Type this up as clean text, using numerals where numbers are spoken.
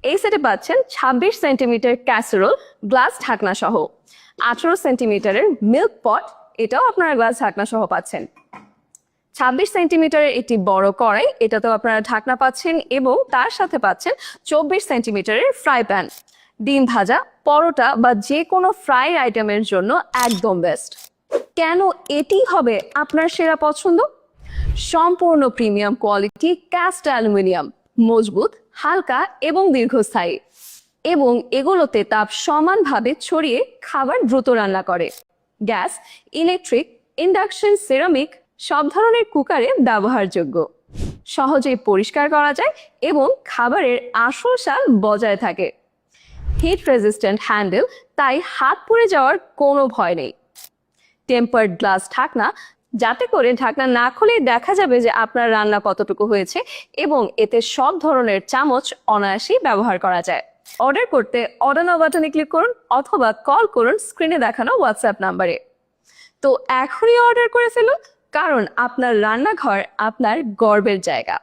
এই সেটে পাচ্ছেন 26 সেন্টিমিটার ক্যাসেরোল গ্লাস ঢাকনা সহ, 18 সেন্টিমিটারের মিল্ক পট, এটাও আপনারা গ্লাস ঢাকনা সহ পাচ্ছেন। 26 সেন্টিমিটারের একটি বড় কড়াই, এটাতেও আপনারা ঢাকনা পাচ্ছেন এবং তার সাথে পাচ্ছেন 24 সেন্টিমিটারের ফ্রাই প্যান। ডিম ভাজা, পরোটা বা যে কোনো ফ্রাই আইটেমের জন্য একদম বেস্ট। কেন এটি হবে আপনার সেরা পছন্দ? সম্পূর্ণ প্রিমিয়াম কোয়ালিটি ক্যাস্ট অ্যালুমিনিয়াম, মজবুত, হালকা এবং দীর্ঘস্থায়ী, এবং এগুলোতে তাপ সমানভাবে ছড়িয়ে খাবার দ্রুত রান্না করে। গ্যাস, ইলেকট্রিক, ইন্ডাকশন, সিরামিক সব ধরনের কুকারে ব্যবহারযোগ্য, সহজেই পরিষ্কার করা যায় এবং খাবারের আসল স্বাদ বজায় থাকে। হিট রেজিস্ট্যান্ট হ্যান্ডেল, তাই হাত পুড়ে যাওয়ার কোনো ভয় নেই। টেম্পারড গ্লাস ঢাকনা, যাতে করে ঢাকনা না খুলেই দেখা যাবে যে আপনার রান্না কতটুকু হয়েছে, এবং এতে সব ধরনের চামচ অনায়াসেই ব্যবহার করা যায়। অর্ডার করতে অর্ডার নাও বাটনে ক্লিক করুন অথবা কল করুন স্ক্রিনে দেখানো হোয়াটসঅ্যাপ নাম্বারে। তো এখনই অর্ডার করে ফেলুন, কারণ আপনার রান্নাঘর আপনার গর্বের জায়গা।